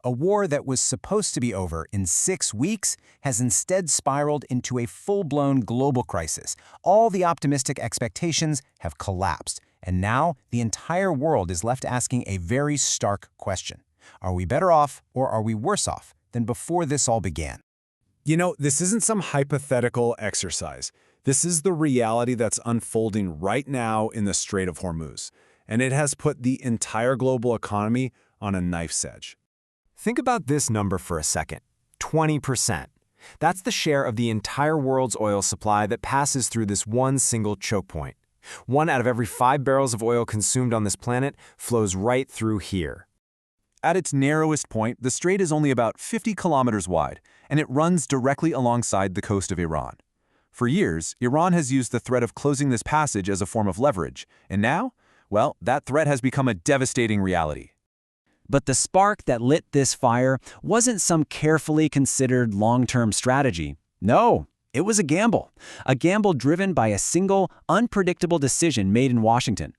A war that was supposed to be over in 6 weeks has instead spiraled into a full-blown global crisis. All the optimistic expectations have collapsed, and now the entire world is left asking a very stark question. Are we better off or are we worse off than before this all began? You know, this isn't some hypothetical exercise. This is the reality that's unfolding right now in the Strait of Hormuz, and it has put the entire global economy on a knife's edge. Think about this number for a second. 20%. That's the share of the entire world's oil supply that passes through this one single choke point. 1 out of every 5 barrels of oil consumed on this planet flows right through here. At its narrowest point, the strait is only about 50 kilometers wide, and it runs directly alongside the coast of Iran. For years, Iran has used the threat of closing this passage as a form of leverage, and now, well, that threat has become a devastating reality. But the spark that lit this fire wasn't some carefully considered long-term strategy. No, it was a gamble driven by a single, unpredictable decision made in Washington.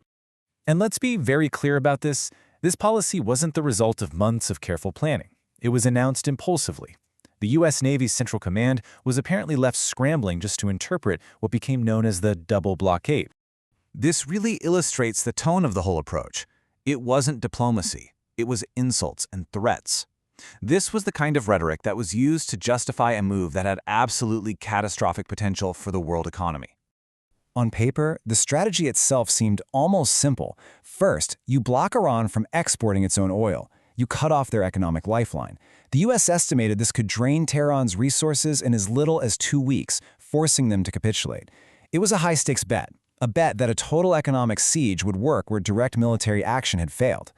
And let's be very clear about this. This policy wasn't the result of months of careful planning. It was announced impulsively. The U.S. Navy's Central Command was apparently left scrambling just to interpret what became known as the double blockade. This really illustrates the tone of the whole approach. It wasn't diplomacy. It was insults and threats. This was the kind of rhetoric that was used to justify a move that had absolutely catastrophic potential for the world economy. On paper, the strategy itself seemed almost simple. First, you block Iran from exporting its own oil. You cut off their economic lifeline. The U.S. estimated this could drain Tehran's resources in as little as 2 weeks, forcing them to capitulate. It was a high-stakes bet, a bet that a total economic siege would work where direct military action had failed.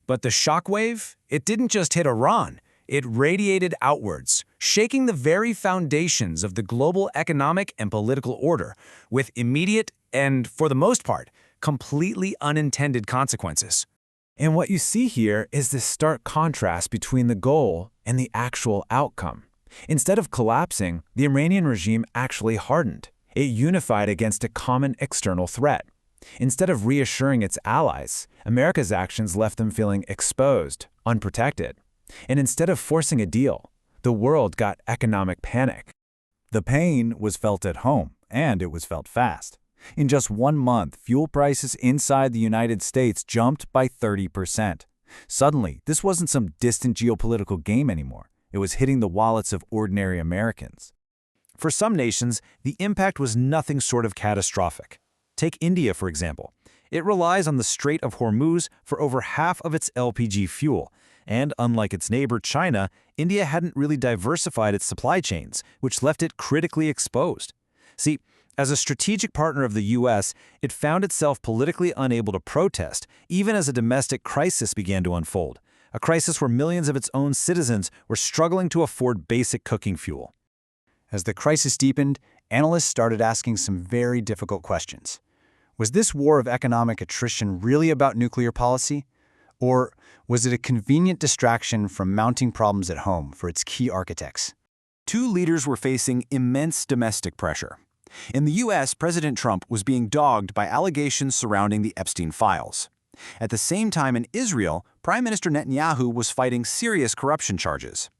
But the shockwave, it didn't just hit Iran. It radiated outwards, shaking the very foundations of the global economic and political order, with immediate and, for the most part, completely unintended consequences. And what you see here is this stark contrast between the goal and the actual outcome. Instead of collapsing, the Iranian regime actually hardened. It unified against a common external threat. Instead of reassuring its allies, America's actions left them feeling exposed, unprotected. And instead of forcing a deal, the world got economic panic. The pain was felt at home, and it was felt fast. In just 1 month, fuel prices inside the United States jumped by 30%. Suddenly, this wasn't some distant geopolitical game anymore. It was hitting the wallets of ordinary Americans. For some nations, the impact was nothing short of catastrophic. Take India, for example. It relies on the Strait of Hormuz for over half of its LPG fuel. And unlike its neighbor China, India hadn't really diversified its supply chains, which left it critically exposed. See, as a strategic partner of the U.S., it found itself politically unable to protest, even as a domestic crisis began to unfold, a crisis where millions of its own citizens were struggling to afford basic cooking fuel. As the crisis deepened, analysts started asking some very difficult questions. Was this war of economic attrition really about nuclear policy? Or was it a convenient distraction from mounting problems at home for its key architects? 2 leaders were facing immense domestic pressure. In the U.S., President Trump was being dogged by allegations surrounding the Epstein files. At the same time in Israel, Prime Minister Netanyahu was fighting serious corruption charges.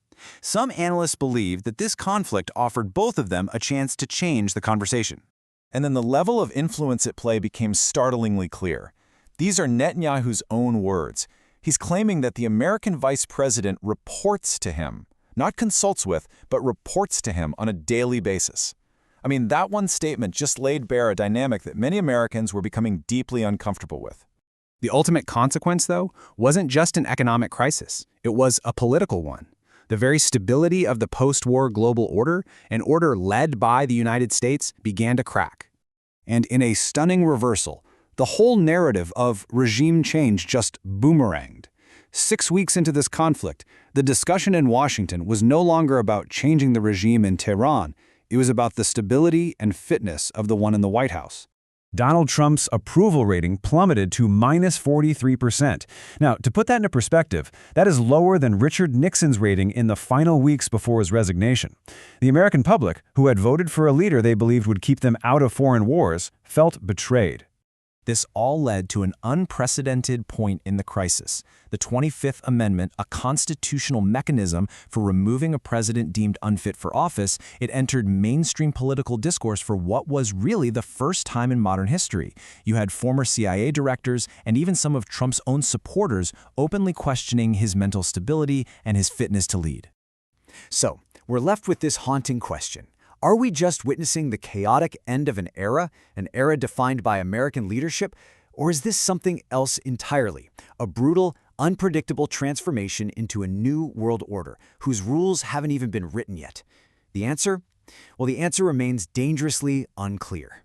Some analysts believed that this conflict offered both of them a chance to change the conversation. And then the level of influence at play became startlingly clear. These are Netanyahu's own words. He's claiming that the American vice president reports to him, not consults with, but reports to him on a daily basis. I mean, that one statement just laid bare a dynamic that many Americans were becoming deeply uncomfortable with. The ultimate consequence, though, wasn't just an economic crisis. It was a political one. The very stability of the post-war global order, an order led by the United States, began to crack. And in a stunning reversal, the whole narrative of regime change just boomeranged. 6 weeks into this conflict, the discussion in Washington was no longer about changing the regime in Tehran. It was about the stability and fitness of the one in the White House. Donald Trump's approval rating plummeted to -43%. Now, to put that into perspective, that is lower than Richard Nixon's rating in the final weeks before his resignation. The American public, who had voted for a leader they believed would keep them out of foreign wars, felt betrayed. This all led to an unprecedented point in the crisis. The 25th Amendment, a constitutional mechanism for removing a president deemed unfit for office, it entered mainstream political discourse for what was really the first time in modern history. You had former CIA directors and even some of Trump's own supporters openly questioning his mental stability and his fitness to lead. So, we're left with this haunting question. Are we just witnessing the chaotic end of an era defined by American leadership, or is this something else entirely, a brutal, unpredictable transformation into a new world order whose rules haven't even been written yet? The answer? Well, the answer remains dangerously unclear.